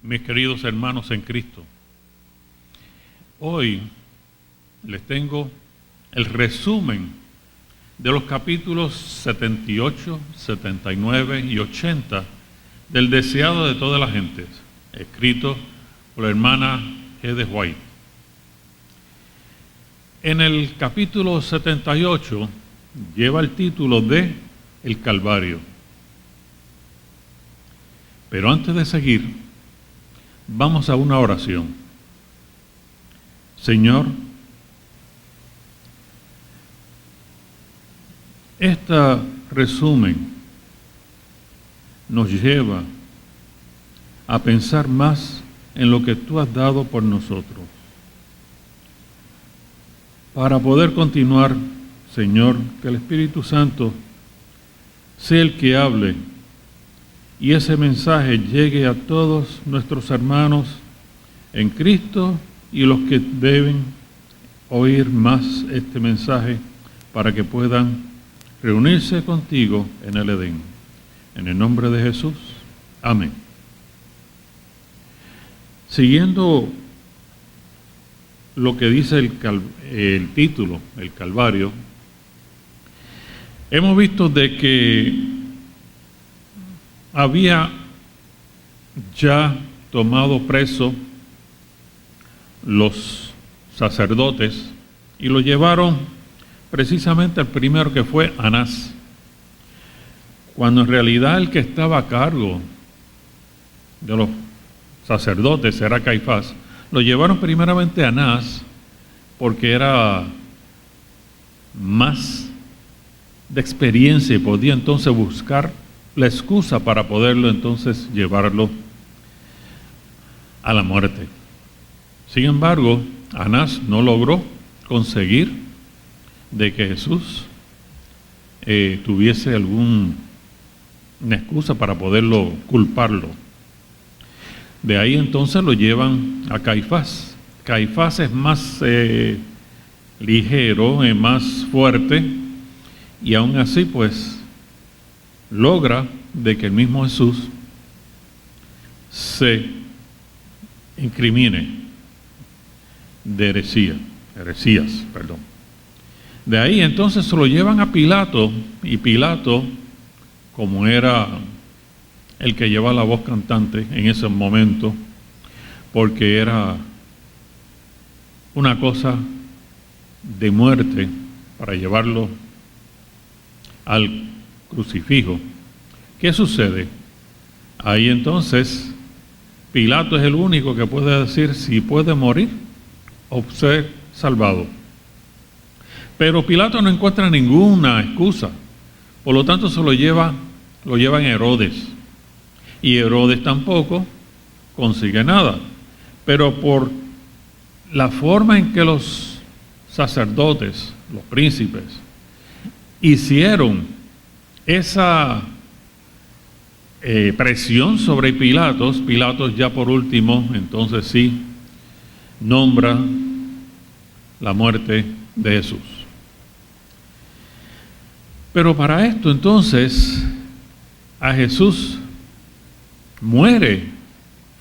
Mis queridos hermanos en Cristo, hoy les tengo el resumen de los capítulos 78, 79 y 80 del Deseado de todas las gentes, escrito por la hermana G. de White. En el capítulo 78 lleva el título de El Calvario. Pero antes de seguir, vamos a una oración. Señor, este resumen nos lleva a pensar más en lo que tú has dado por nosotros. Para poder continuar, Señor, que el Espíritu Santo sea el que hable y ese mensaje llegue a todos nuestros hermanos en Cristo y los que deben oír más este mensaje para que puedan reunirse contigo en el Edén. En el nombre de Jesús. Amén. Siguiendo lo que dice el título, el Calvario, hemos visto de que había ya tomado preso los sacerdotes y lo llevaron precisamente al primero, que fue Anás, cuando en realidad el que estaba a cargo de los sacerdotes era Caifás. Lo llevaron primeramente a Anás porque era más de experiencia y podía entonces buscar la excusa para poderlo entonces llevarlo a la muerte. Sin embargo, Anás no logró conseguir de que Jesús tuviese alguna excusa para poderlo culparlo. De ahí entonces lo llevan a Caifás. Caifás es más ligero, más fuerte, y aún así pues logra de que el mismo Jesús se incrimine de heresías. De ahí entonces se lo llevan a Pilato, y Pilato, como era el que llevaba la voz cantante en ese momento, porque era una cosa de muerte para llevarlo al crucifijo. ¿Qué sucede? Ahí entonces Pilato es el único que puede decir si puede morir o ser salvado. Pero Pilato no encuentra ninguna excusa, por lo tanto se lo llevan Herodes, y Herodes tampoco consigue nada. Pero por la forma en que los sacerdotes, los príncipes, hicieron esa presión sobre Pilatos ya por último, entonces sí, nombra la muerte de Jesús. Pero para esto entonces, a Jesús muere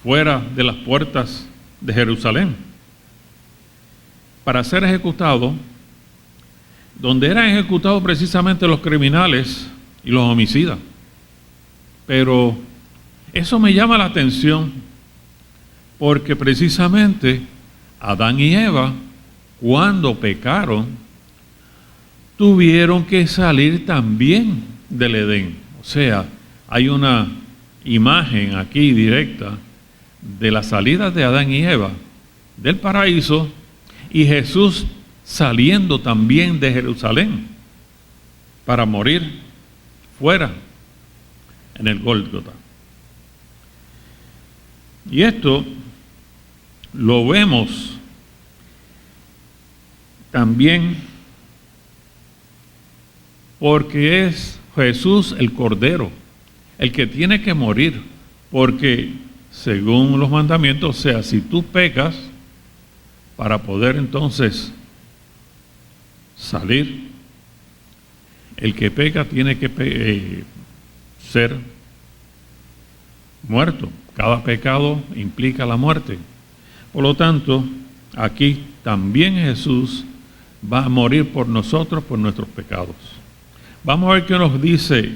fuera de las puertas de Jerusalén para ser ejecutado, donde eran ejecutados precisamente los criminales y los homicidas. Pero eso me llama la atención, porque precisamente Adán y Eva, cuando pecaron, tuvieron que salir también del Edén. O sea, hay una imagen aquí directa de la salida de Adán y Eva del paraíso y Jesús saliendo también de Jerusalén para morir fuera en el Gólgota. Y esto lo vemos también porque es Jesús el Cordero, el que tiene que morir, porque según los mandamientos, o sea, si tú pecas, para poder entonces salir, el que peca tiene que ser muerto. Cada pecado implica la muerte. Por lo tanto, aquí también Jesús va a morir por nosotros, por nuestros pecados. Vamos a ver qué nos dice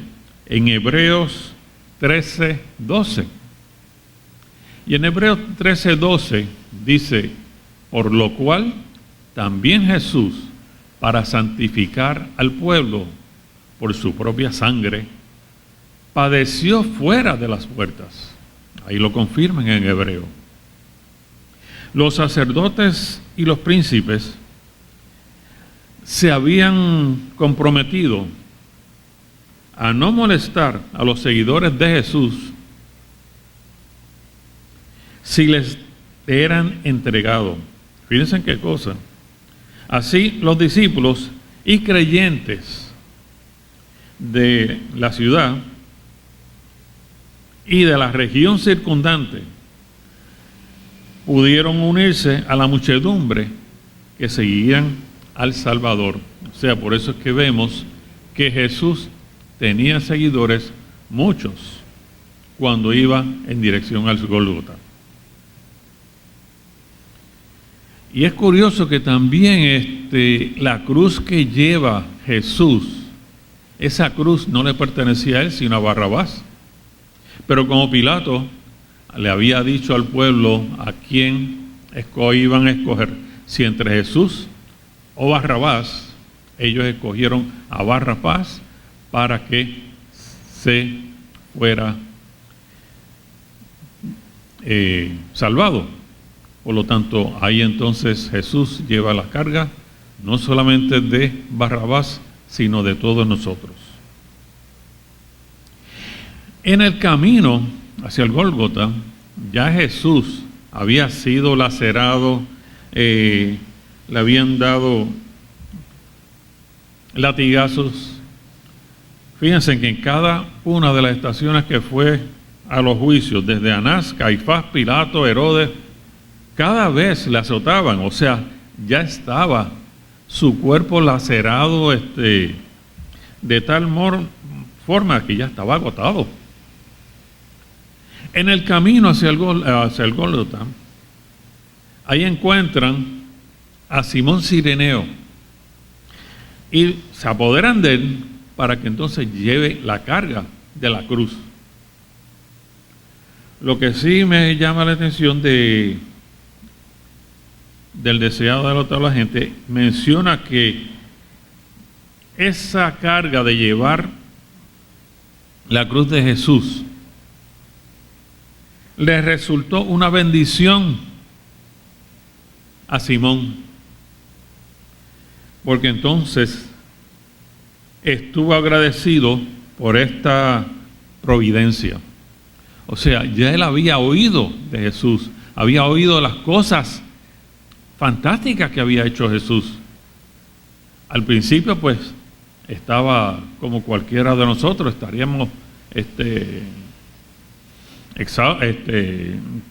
en Hebreos 13:12. Y en Hebreos 13:12 dice, por lo cual también Jesús, para santificar al pueblo por su propia sangre, padeció fuera de las puertas. Ahí lo confirman en Hebreo. Los sacerdotes y los príncipes se habían comprometido a no molestar a los seguidores de Jesús si les eran entregados. Fíjense en qué cosa. Así los discípulos y creyentes de la ciudad y de la región circundante pudieron unirse a la muchedumbre que seguían al Salvador. O sea, por eso es que vemos que Jesús tenía seguidores, muchos, cuando iba en dirección al Gólgota. Y es curioso que también la cruz que lleva Jesús, esa cruz no le pertenecía a él, sino a Barrabás. Pero como Pilato le había dicho al pueblo a quién iban a escoger, si entre Jesús o Barrabás, ellos escogieron a Barrabás para que se fuera salvado. Por lo tanto, ahí entonces Jesús lleva la carga, no solamente de Barrabás, sino de todos nosotros. En el camino hacia el Gólgota, ya Jesús había sido lacerado, le habían dado latigazos. Fíjense que en cada una de las estaciones que fue a los juicios, desde Anás, Caifás, Pilato, Herodes, cada vez le azotaban, o sea, ya estaba su cuerpo lacerado de tal forma que ya estaba agotado. En el camino hacia el Gólgota, ahí encuentran a Simón Cireneo y se apoderan de él para que entonces lleve la carga de la cruz. Lo que sí me llama la atención del deseado de toda la gente, menciona que esa carga de llevar la cruz de Jesús le resultó una bendición a Simón, porque entonces estuvo agradecido por esta providencia. O sea, ya él había oído de Jesús, había oído las cosas fantásticas que había hecho Jesús. Al principio, pues, estaba como cualquiera de nosotros, estaríamos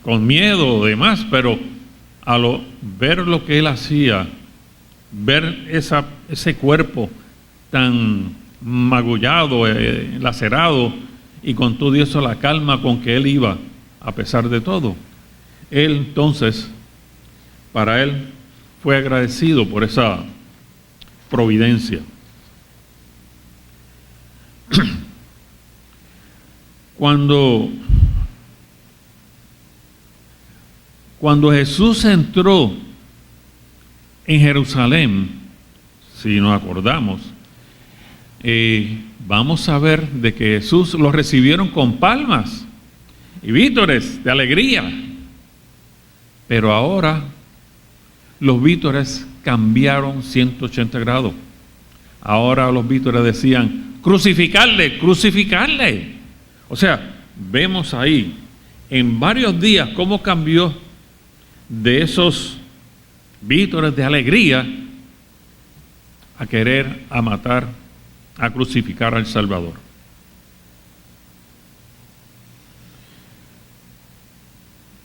con miedo o demás, pero al ver lo que él hacía, ver ese cuerpo tan magullado, lacerado, y con todo eso la calma con que él iba, a pesar de todo, él entonces, para él, fue agradecido por esa providencia. Cuando Jesús entró en Jerusalén, si nos acordamos, vamos a ver de que Jesús lo recibieron con palmas y vítores de alegría. Pero ahora los vítores cambiaron 180 grados. Ahora los vítores decían, crucificarle, crucificarle. O sea, vemos ahí en varios días cómo cambió de esos vítores de alegría a querer matar a crucificar al Salvador.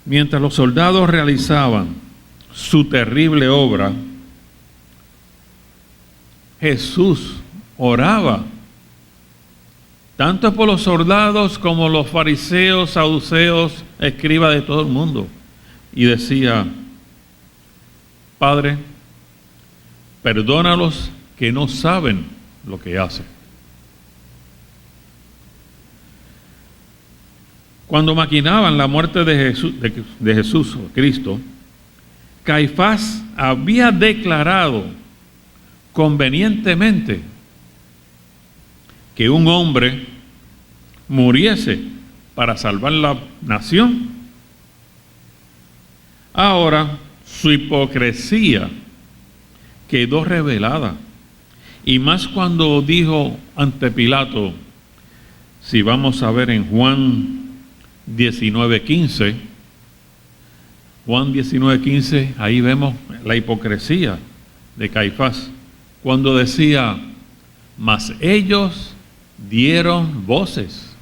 Mientras los soldados realizaban su terrible obra, Jesús oraba, tanto por los soldados como los fariseos, saduceos, escribas de todo el mundo, y decía: Padre, perdónalos que no saben lo que hacen. Cuando maquinaban la muerte de Jesús, o Cristo, Caifás había declarado convenientemente que un hombre muriese para salvar la nación. Ahora su hipocresía quedó revelada, y más cuando dijo ante Pilato, si vamos a ver en Juan 19:15, Juan 19:15, ahí vemos la hipocresía de Caifás, cuando decía: mas ellos dieron voces,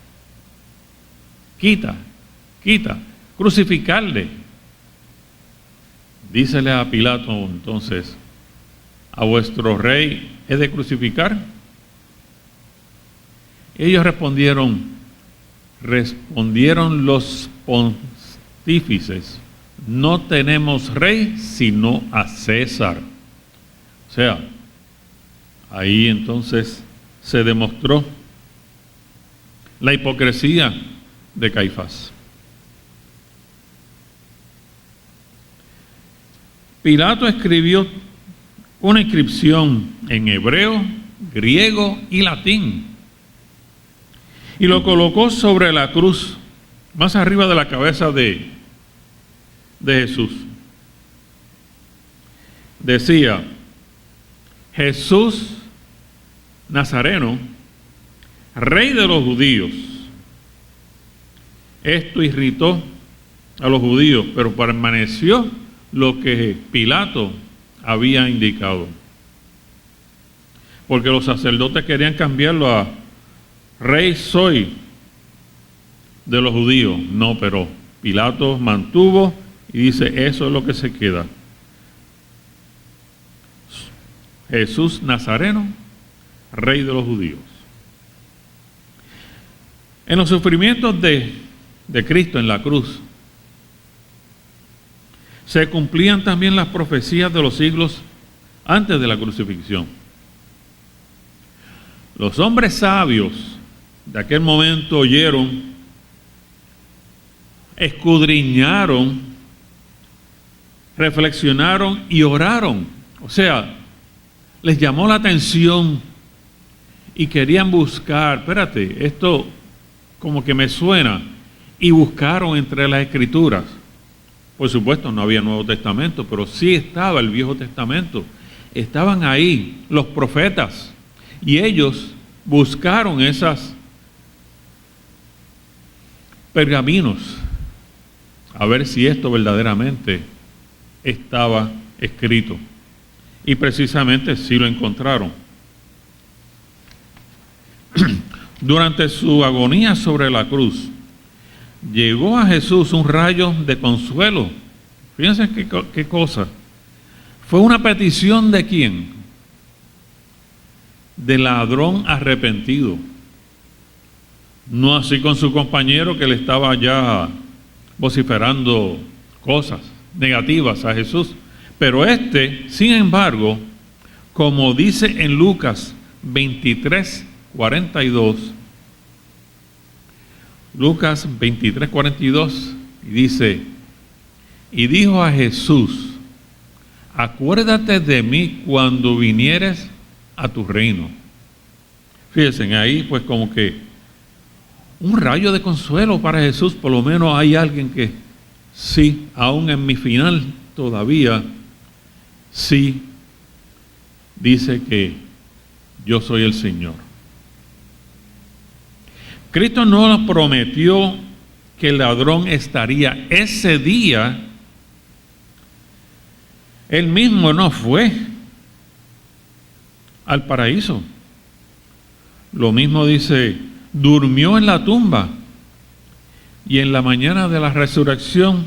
quita, crucificarle. Dícele a Pilato entonces: ¿a vuestro rey he de crucificar? Ellos respondieron los pontífices: no tenemos rey sino a César. O sea, ahí entonces se demostró la hipocresía de Caifás. Pilato escribió una inscripción en hebreo, griego y latín, y lo colocó sobre la cruz, más arriba de la cabeza de Jesús. Decía: Jesús Nazareno, Rey de los judíos. Esto irritó a los judíos, pero permaneció lo que Pilato había indicado, porque los sacerdotes querían cambiarlo a Rey soy de los judíos. No, pero Pilato mantuvo y dice: eso es lo que se queda. Jesús Nazareno, Rey de los judíos. En los sufrimientos de Cristo en la cruz se cumplían también las profecías de los siglos antes de la crucifixión. Los hombres sabios de aquel momento oyeron, escudriñaron, reflexionaron y oraron. O sea, les llamó la atención y querían buscar, espérate, esto como que me suena, y buscaron entre las escrituras. Por supuesto, no había Nuevo Testamento, pero sí estaba el Viejo Testamento. Estaban ahí los profetas, y ellos buscaron esos pergaminos a ver si esto verdaderamente estaba escrito. Y precisamente sí lo encontraron. Durante su agonía sobre la cruz, llegó a Jesús un rayo de consuelo. Fíjense qué cosa. Fue una petición ¿de quién? Del ladrón arrepentido. No así con su compañero, que le estaba ya vociferando cosas negativas a Jesús. Pero sin embargo, como dice en Lucas 23:42, Lucas 23:42, dice: y dijo a Jesús: acuérdate de mí cuando vinieres a tu reino. Fíjense, ahí pues como que un rayo de consuelo para Jesús. Por lo menos hay alguien que sí, aún en mi final todavía, sí dice que yo soy el Señor. Cristo no nos prometió que el ladrón estaría ese día. Él mismo no fue al paraíso. Lo mismo dice, durmió en la tumba. Y en la mañana de la resurrección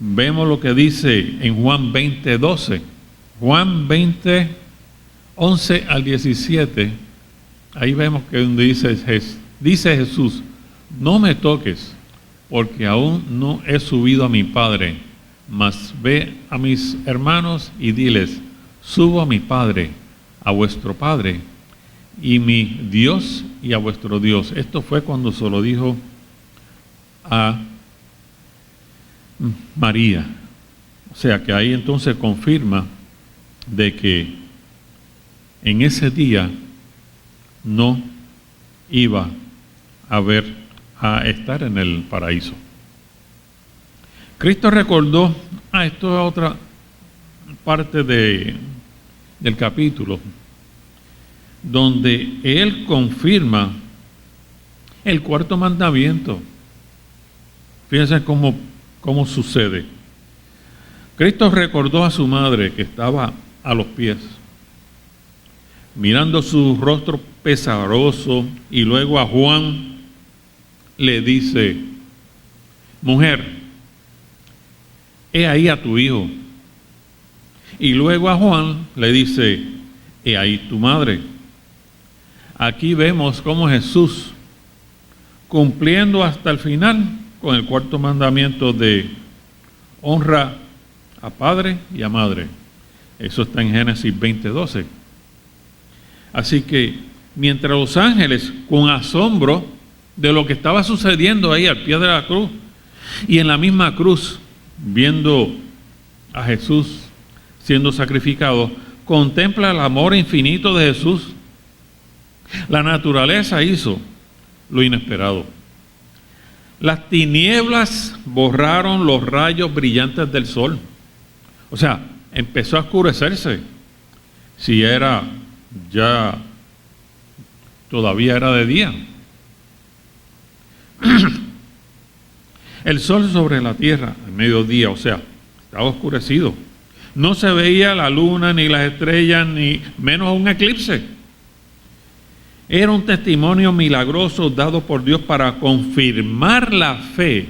vemos lo que dice en Juan 20:12. Juan 20:11 al 17. Ahí vemos que donde dice Jesús, no me toques, porque aún no he subido a mi Padre, mas ve a mis hermanos y diles, subo a mi Padre, a vuestro Padre, y mi Dios y a vuestro Dios. Esto fue cuando se lo dijo a María. O sea que ahí entonces confirma de que en ese día no iba a estar en el paraíso. Cristo recordó, esto es otra parte del capítulo, donde Él confirma el cuarto mandamiento. Fíjense cómo sucede. Cristo recordó a su madre que estaba a los pies, mirando su rostro pesaroso, y luego a Juan le dice, mujer, he ahí a tu hijo. Y luego a Juan le dice, he ahí tu madre. Aquí vemos cómo Jesús, cumpliendo hasta el final con el cuarto mandamiento de honra a padre y a madre. Eso está en Génesis 20:12. Así que mientras los ángeles, con asombro de lo que estaba sucediendo ahí al pie de la cruz, y en la misma cruz, viendo a Jesús siendo sacrificado, contempla el amor infinito de Jesús, la naturaleza hizo lo inesperado. Las tinieblas borraron los rayos brillantes del sol. O sea, empezó a oscurecerse. Si era ya, todavía era de día. El sol sobre la tierra, al mediodía, o sea, estaba oscurecido. No se veía la luna, ni las estrellas, ni menos un eclipse. Era un testimonio milagroso dado por Dios para confirmar la fe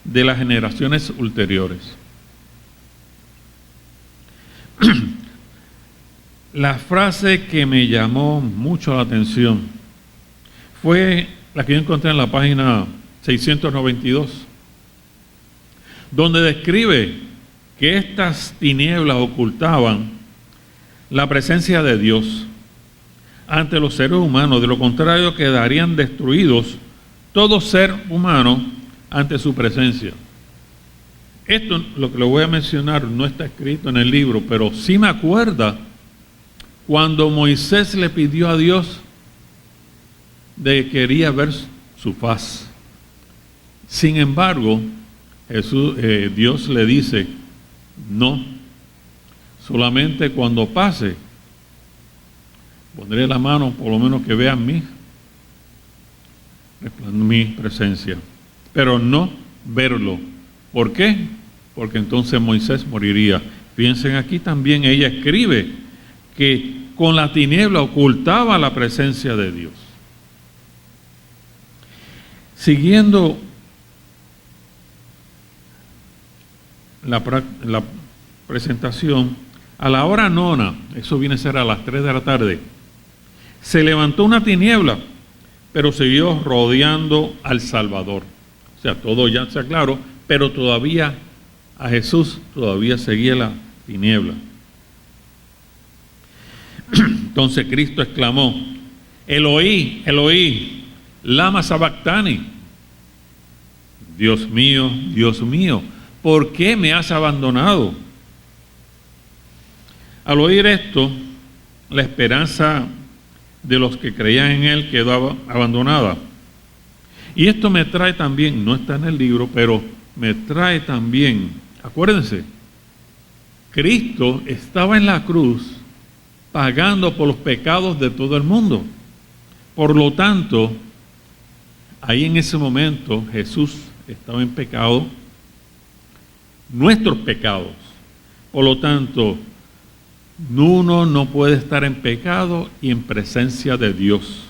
de las generaciones ulteriores. La frase que me llamó mucho la atención fue la que yo encontré en la página 692, donde describe que estas tinieblas ocultaban la presencia de Dios ante los seres humanos. De lo contrario, quedarían destruidos todo ser humano ante su presencia. Esto, lo que le voy a mencionar, no está escrito en el libro, pero sí me acuerda cuando Moisés le pidió a Dios de que quería ver su faz. Sin embargo, Dios le dice, no, solamente cuando pase, pondré la mano, por lo menos que vean mi presencia, pero no verlo. ¿Por qué? Porque entonces Moisés moriría. Piensen aquí también, ella escribe que con la tiniebla ocultaba la presencia de Dios. Siguiendo la presentación, a la hora nona, eso viene a ser a las 3 de la tarde, se levantó una tiniebla, pero siguió rodeando al Salvador. O sea, todo ya se aclaró, pero todavía a Jesús todavía seguía la tiniebla. Entonces Cristo exclamó, Eloí, Eloí, lama sabactani. Dios mío, ¿por qué me has abandonado? Al oír esto, la esperanza de los que creían en Él quedó abandonada. Y esto me trae también, no está en el libro, pero me trae también, acuérdense, Cristo estaba en la cruz pagando por los pecados de todo el mundo. Por lo tanto, ahí en ese momento Jesús estaba en pecado, nuestros pecados. Por lo tanto, uno no puede estar en pecado y en presencia de Dios,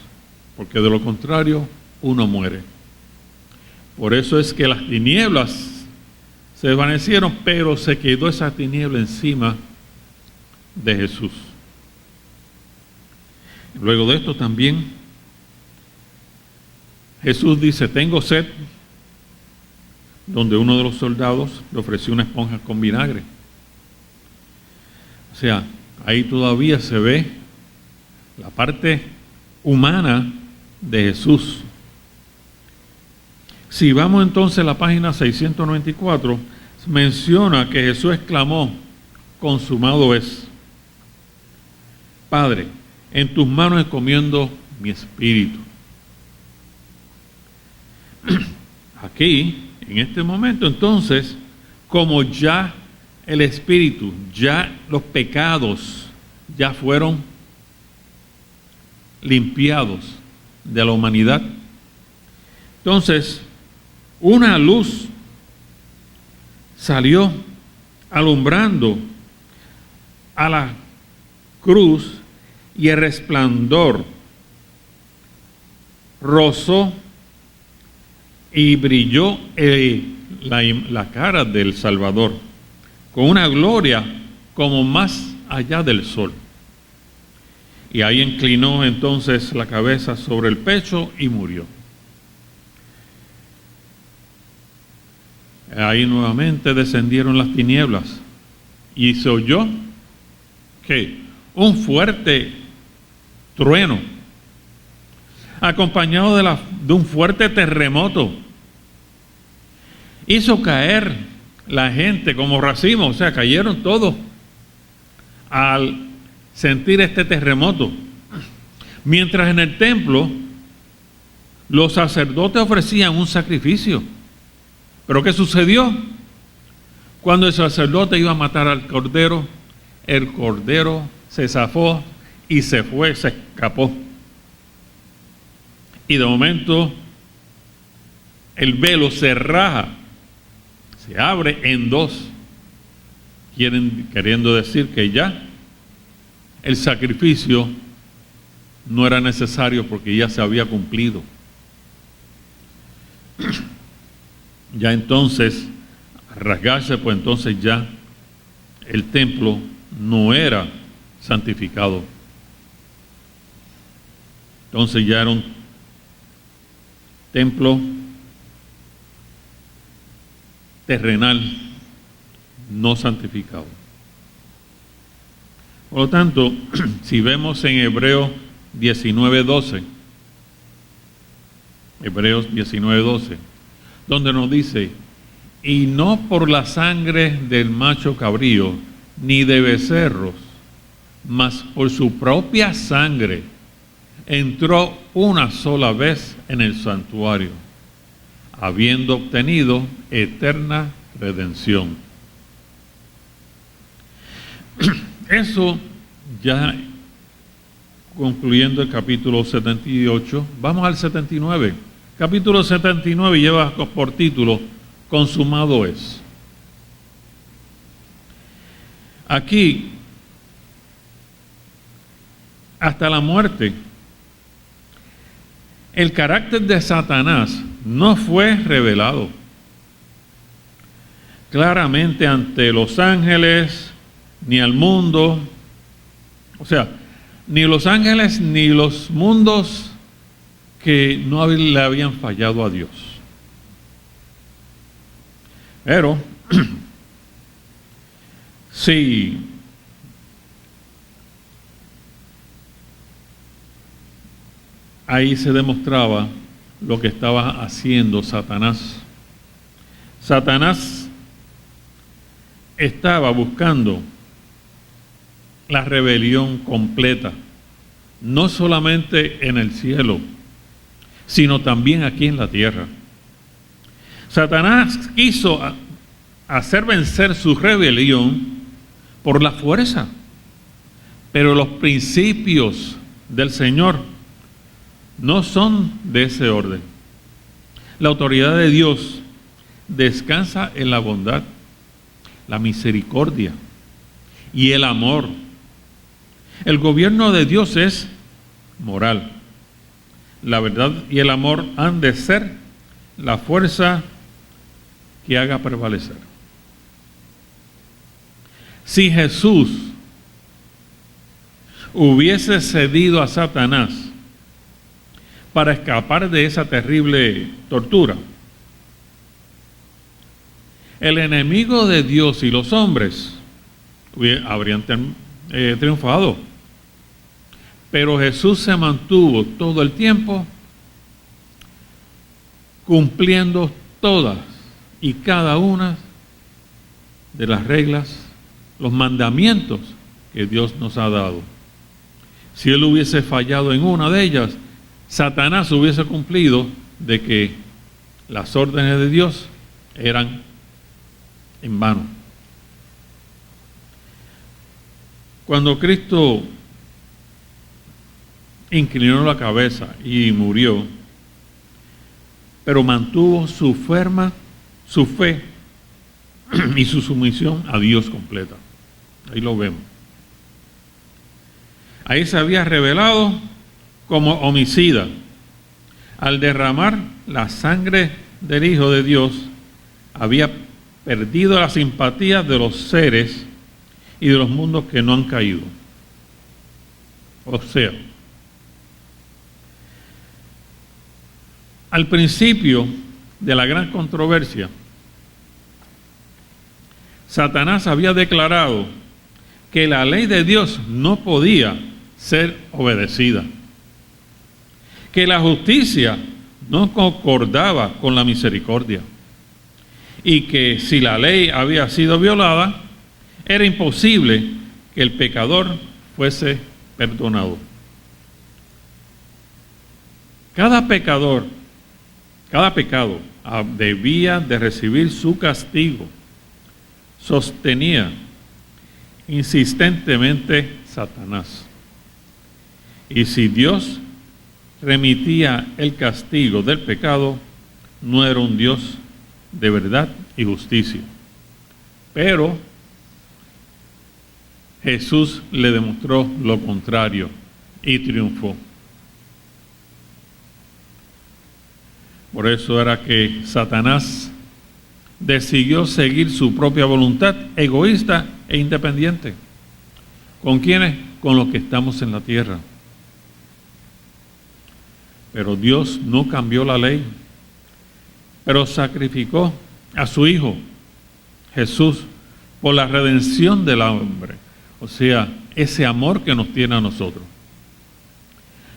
porque de lo contrario uno muere. Por eso es que las tinieblas se desvanecieron, pero se quedó esa tiniebla encima de Jesús. Luego de esto también Jesús dice: tengo sed, donde uno de los soldados le ofreció una esponja con vinagre. O sea, ahí todavía se ve la parte humana de Jesús. Si vamos entonces a la página 694, menciona que Jesús exclamó: consumado es. Padre, en tus manos encomiendo mi espíritu. Aquí, en este momento, entonces, como ya el espíritu, ya los pecados ya fueron limpiados de la humanidad, entonces una luz salió alumbrando a la cruz y el resplandor rozó y brilló la cara del Salvador con una gloria como más allá del sol. Y ahí inclinó entonces la cabeza sobre el pecho y murió. Ahí nuevamente descendieron las tinieblas y se oyó ¿qué? Un fuerte trueno, acompañado de un fuerte terremoto. Hizo caer la gente como racimo, o sea, cayeron todos al sentir este terremoto. Mientras en el templo los sacerdotes ofrecían un sacrificio. ¿Pero qué sucedió? Cuando el sacerdote iba a matar al cordero, el cordero se zafó y se fue, se escapó. Y de momento el velo se raja, se abre en dos, queriendo decir que ya el sacrificio no era necesario porque ya se había cumplido. Ya entonces, al rasgarse, pues entonces ya el templo no era santificado. Entonces ya era un templo terrenal, no santificado. Por lo tanto, si vemos en Hebreos 19:12, Hebreos 19:12, donde nos dice: y no por la sangre del macho cabrío, ni de becerros, mas por su propia sangre, entró una sola vez en el santuario, habiendo obtenido eterna redención. Eso ya concluyendo el capítulo 78, vamos al 79. Capítulo 79 lleva por título: consumado es. Aquí, hasta la muerte, el carácter de Satanás no fue revelado claramente ante los ángeles ni al mundo, o sea, ni los ángeles ni los mundos que no le habían fallado a Dios. Pero sí, ahí se demostraba lo que estaba haciendo Satanás. Satanás estaba buscando la rebelión completa, no solamente en el cielo, sino también aquí en la tierra. Satanás quiso hacer vencer su rebelión por la fuerza, pero los principios del Señor no son de ese orden. La autoridad de Dios descansa en la bondad, la misericordia y el amor El gobierno de Dios es moral. La verdad y el amor han de ser la fuerza que haga prevalecer. Si Jesús hubiese cedido a Satanás para escapar de esa terrible tortura, el enemigo de Dios y los hombres habrían triunfado. Pero Jesús se mantuvo todo el tiempo cumpliendo todas y cada una de las reglas, los mandamientos que Dios nos ha dado. Si él hubiese fallado en una de ellas, Satanás hubiese cumplido de que las órdenes de Dios eran en vano. Cuando Cristo inclinó la cabeza y murió, pero mantuvo su fe y su sumisión a Dios completa. Ahí lo vemos. Ahí se había revelado como homicida. Al derramar la sangre del Hijo de Dios, había perdido la simpatía de los seres y de los mundos que no han caído. O sea, al principio de la gran controversia, Satanás había declarado que la ley de Dios no podía ser obedecida, que la justicia no concordaba con la misericordia y que si la ley había sido violada, era imposible que el pecador fuese perdonado. Cada pecado debía de recibir su castigo, sostenía insistentemente Satanás. Y si Dios remitía el castigo del pecado, no era un Dios de verdad y justicia. Pero Jesús le demostró lo contrario y triunfó. Por eso era que Satanás decidió seguir su propia voluntad egoísta e independiente. ¿Con quiénes? Con los que estamos en la tierra. Pero Dios no cambió la ley, pero sacrificó a su Hijo, Jesús, por la redención del hombre. O sea, ese amor que nos tiene a nosotros.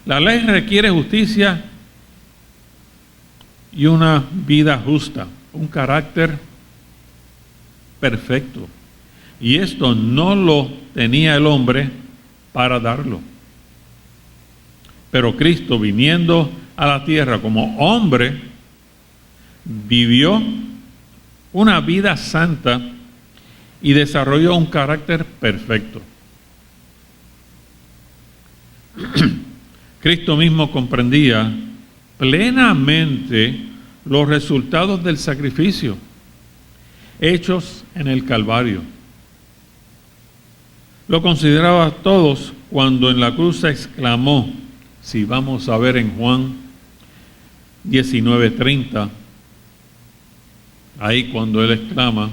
La ley requiere justicia y una vida justa, un carácter perfecto. Y esto no lo tenía el hombre para darlo. Pero Cristo, viniendo a la tierra como hombre, vivió una vida santa y desarrolló un carácter perfecto. Cristo mismo comprendía plenamente los resultados del sacrificio hechos en el Calvario. Lo consideraba todos cuando en la cruz exclamó, si vamos a ver en Juan 19:30, ahí cuando él exclama,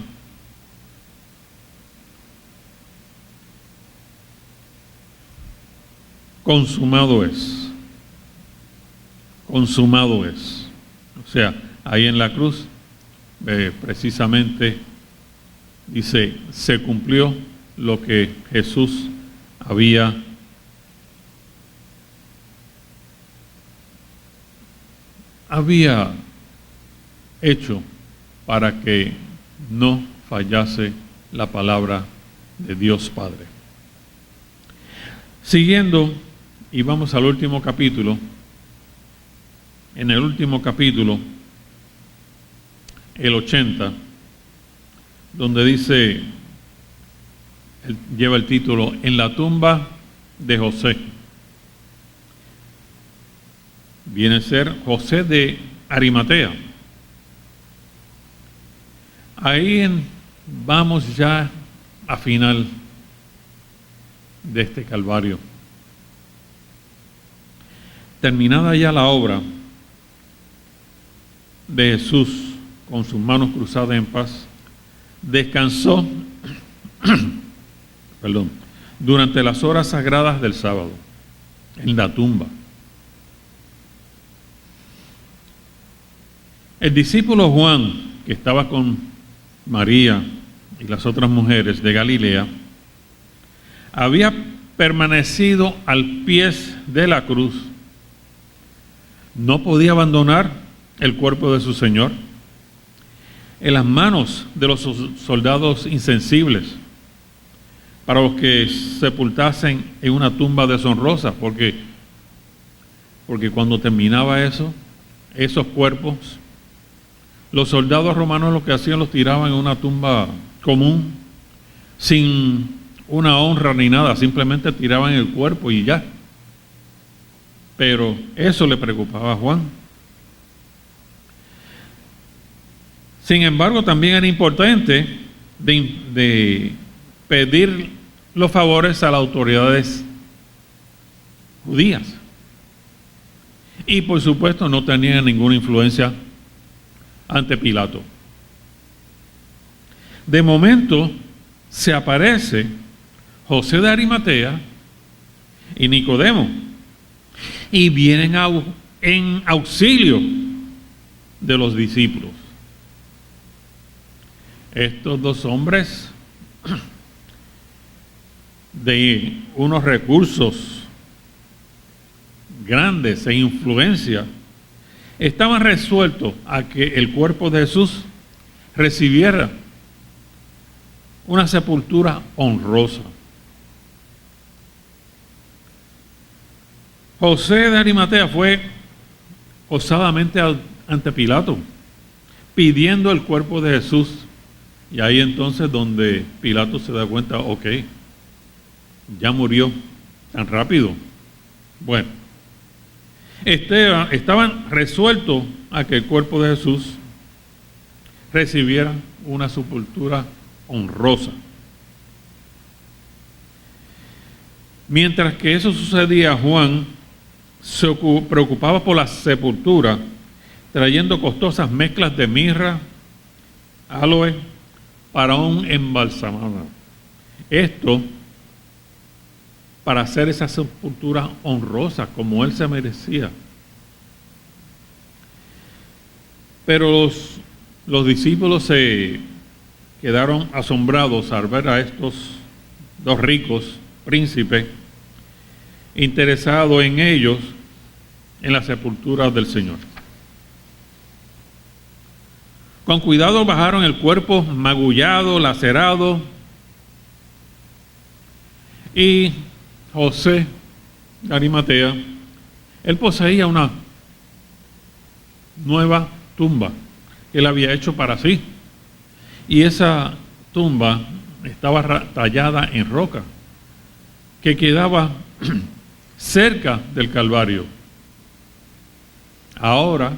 consumado es, consumado es. O sea, ahí en la cruz, precisamente dice, se cumplió lo que Jesús había hecho para que no fallase la palabra de Dios Padre. Siguiendo, y vamos al último capítulo. En el último capítulo, el 80, donde dice, lleva el título, En la tumba de José. Viene a ser José de Arimatea. Ahí vamos ya a final de este Calvario. Terminada ya la obra de Jesús con sus manos cruzadas en paz, descansó durante las horas sagradas del sábado en la tumba. El discípulo Juan, que estaba con María y las otras mujeres de Galilea, había permanecido al pie de la cruz. No podía abandonar el cuerpo de su Señor en las manos de los soldados insensibles para los que sepultasen en una tumba deshonrosa, porque cuando terminaba esos cuerpos, los soldados romanos lo que hacían los tiraban en una tumba común, sin una honra ni nada, simplemente tiraban el cuerpo y ya. Pero eso le preocupaba a Juan. Sin embargo, también era importante de pedir los favores a las autoridades judías. Y por supuesto no tenían ninguna influencia ante Pilato. De momento se aparece José de Arimatea y Nicodemo y vienen en auxilio de los discípulos. Estos dos hombres de unos recursos grandes e influencia estaban resueltos a que el cuerpo de Jesús recibiera una sepultura honrosa. José de Arimatea fue osadamente ante Pilato pidiendo el cuerpo de Jesús, y ahí entonces donde Pilato se da cuenta, ok, ya murió tan rápido. Bueno, estaban resueltos a que el cuerpo de Jesús recibiera una sepultura honrosa. Mientras que eso sucedía, Juan se preocupaba por la sepultura, trayendo costosas mezclas de mirra, aloe, para un embalsamado. Esto para hacer esa sepultura honrosa como él se merecía. Pero los discípulos se quedaron asombrados al ver a estos dos ricos príncipes interesados en ellos, en la sepultura del Señor. Con cuidado bajaron el cuerpo magullado, lacerado, y José de Arimatea, él poseía una nueva tumba que él había hecho para sí, y esa tumba estaba tallada en roca que quedaba cerca del Calvario. Ahora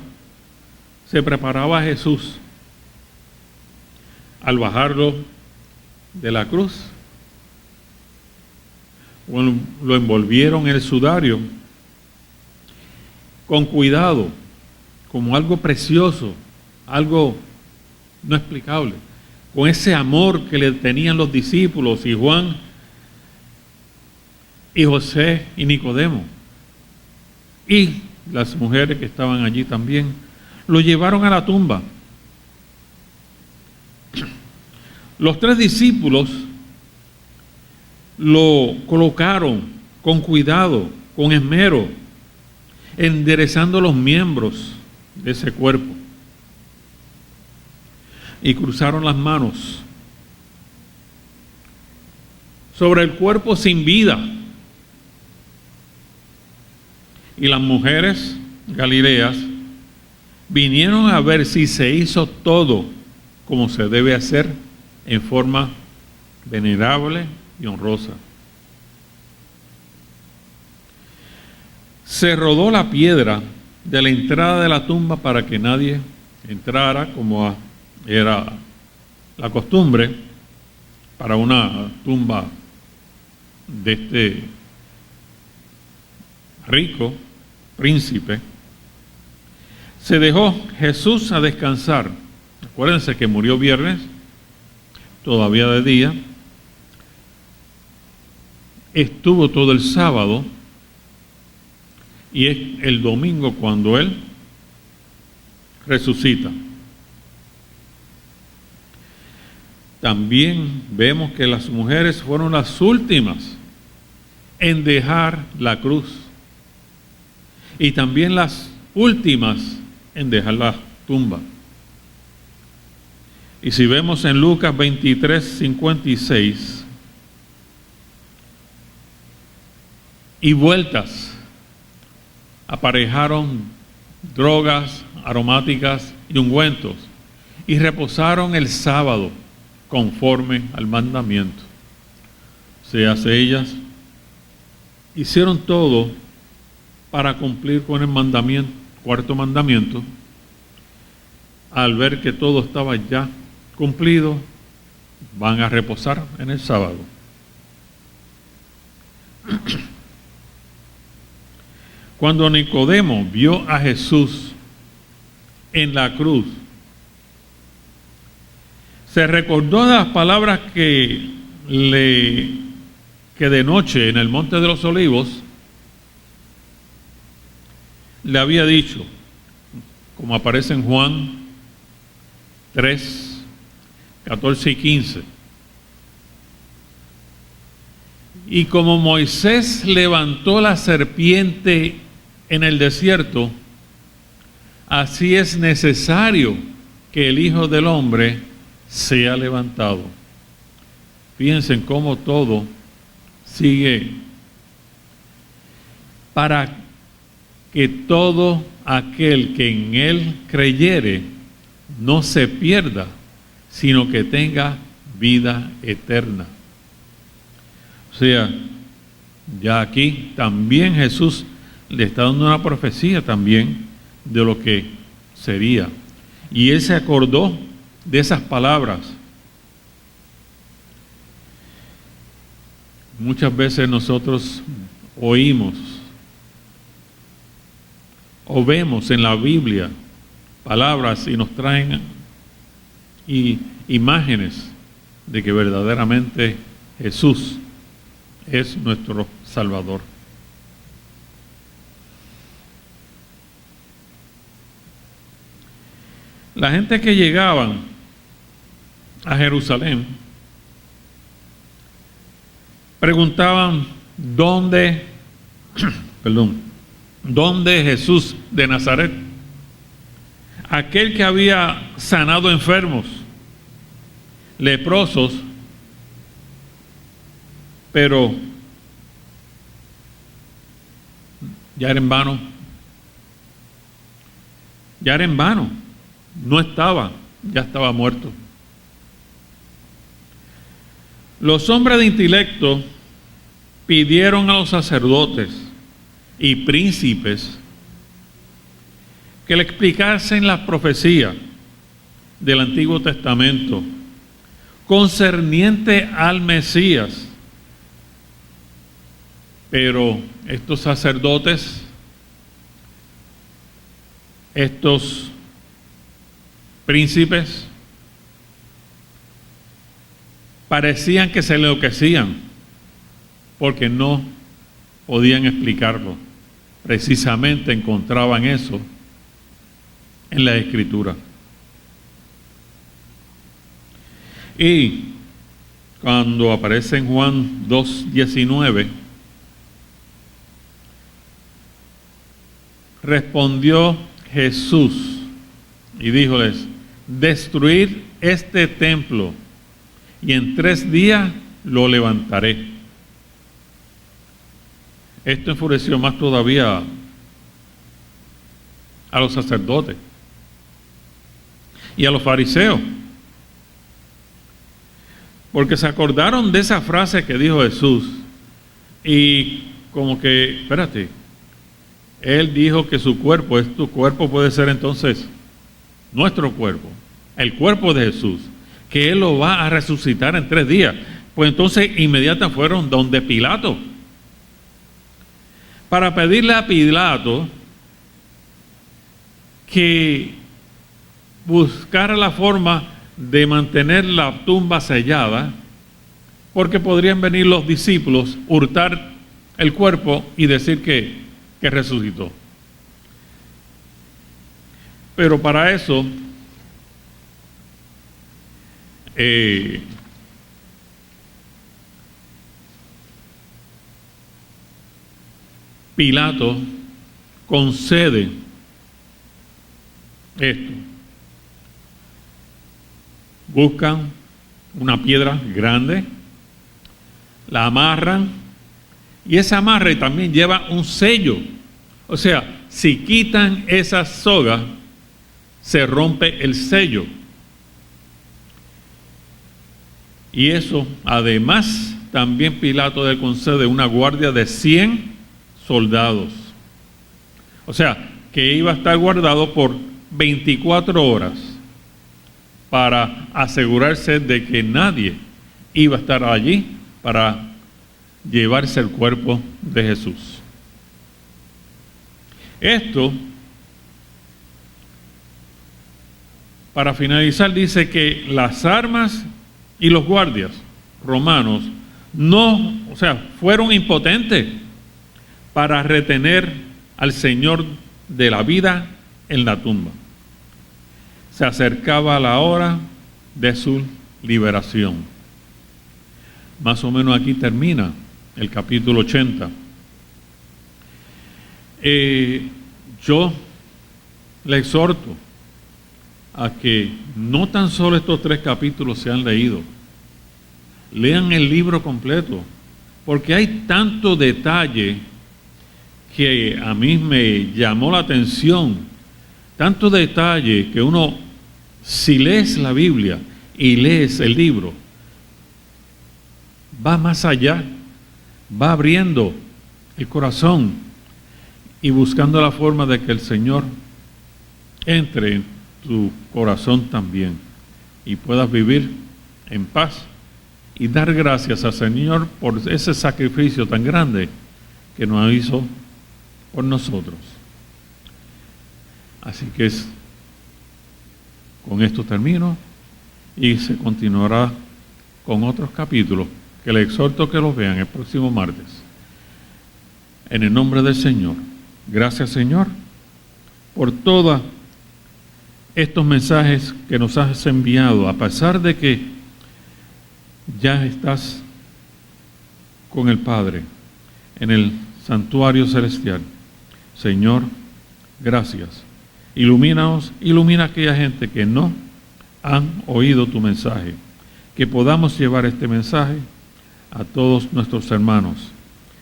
se preparaba Jesús al bajarlo de la cruz. Lo envolvieron en el sudario con cuidado, como algo precioso, algo no explicable, con ese amor que le tenían los discípulos y Juan y José y Nicodemo y las mujeres que estaban allí también. Lo llevaron a la tumba. Los tres discípulos lo colocaron con cuidado, con esmero, enderezando los miembros de ese cuerpo, y cruzaron las manos sobre el cuerpo sin vida. Y las mujeres galileas vinieron a ver si se hizo todo como se debe hacer, en forma venerable y honrosa. Se rodó la piedra de la entrada de la tumba para que nadie entrara, como era la costumbre para una tumba de este rico príncipe, se dejó Jesús a descansar. Acuérdense que murió viernes, todavía de día, estuvo todo el sábado y es el domingo cuando Él resucita. También vemos que las mujeres fueron las últimas en dejar la cruz y también las últimas en dejar la tumba. Y si vemos en Lucas 23:56, y vueltas aparejaron drogas aromáticas y ungüentos y reposaron el sábado conforme al mandamiento. O sea, ellas hicieron todo para cumplir con el mandamiento, cuarto mandamiento. Al ver que todo estaba ya cumplido, van a reposar en el sábado. Cuando Nicodemo vio a Jesús en la cruz, se recordó de las palabras que de noche en el Monte de los Olivos le había dicho, como aparece en Juan 3, 14 y 15. Y como Moisés levantó la serpiente en el desierto, así es necesario que el Hijo del Hombre sea levantado. Piensen cómo todo sigue para que todo aquel que en Él creyere no se pierda, sino que tenga vida eterna. O sea, ya aquí también Jesús le está dando una profecía también de lo que sería. Y Él se acordó de esas palabras. Muchas veces nosotros oímos o vemos en la Biblia palabras y nos traen imágenes de que verdaderamente Jesús es nuestro Salvador. La gente que llegaban a Jerusalén preguntaban dónde Jesús de Nazaret, aquel que había sanado enfermos, leprosos, pero ya era en vano. Ya era en vano. No estaba, ya estaba muerto. Los hombres de intelecto pidieron a los sacerdotes y príncipes que le explicasen las profecías del Antiguo Testamento concerniente al Mesías. Pero estos sacerdotes, estos príncipes, parecían que se enloquecían porque no podían explicarlo. Precisamente encontraban eso en la Escritura. Y cuando aparece en Juan 2:19, respondió Jesús y díjoles: destruid este templo y en 3 días lo levantaré. Esto enfureció más todavía a los sacerdotes y a los fariseos, porque se acordaron de esa frase que dijo Jesús y como que, espérate, Él dijo que su cuerpo, tu cuerpo puede ser entonces nuestro cuerpo, el cuerpo de Jesús, que Él lo va a resucitar en 3 días. Pues entonces inmediatamente fueron donde Pilato, para pedirle a Pilato que buscara la forma de mantener la tumba sellada, porque podrían venir los discípulos, hurtar el cuerpo y decir que resucitó. Pero para eso, Pilato concede esto. Buscan una piedra grande, la amarran, y esa amarre también lleva un sello. O sea, si quitan esa soga, se rompe el sello. Y eso, además, también Pilato le concede una guardia de 100 soldados. O sea, que iba a estar guardado por 24 horas para asegurarse de que nadie iba a estar allí para llevarse el cuerpo de Jesús. Esto, para finalizar, dice que las armas y los guardias romanos fueron impotentes para retener al Señor de la vida en la tumba. Se acercaba la hora de su liberación. Más o menos aquí termina el capítulo 80. Yo le exhorto a que no tan solo estos 3 capítulos se han leído, lean el libro completo, porque hay tanto detalle que a mí me llamó la atención, tanto detalle que uno, si lees la Biblia y lees el libro, va más allá, va abriendo el corazón y buscando la forma de que el Señor entre en tu corazón también y puedas vivir en paz y dar gracias al Señor por ese sacrificio tan grande que nos hizo por nosotros. Así que con esto termino y se continuará con otros capítulos que les exhorto que los vean el próximo martes. En el nombre del Señor. Gracias, Señor, por todos estos mensajes que nos has enviado, a pesar de que ya estás con el Padre en el santuario celestial. Señor, gracias. Ilumínanos, ilumina a aquella gente que no han oído tu mensaje, que podamos llevar este mensaje a todos nuestros hermanos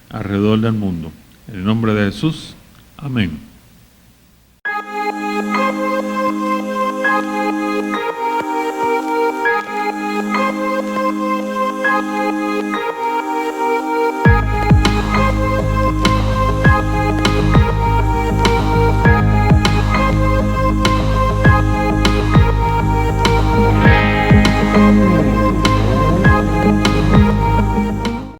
alrededor del mundo. En el nombre de Jesús, amén.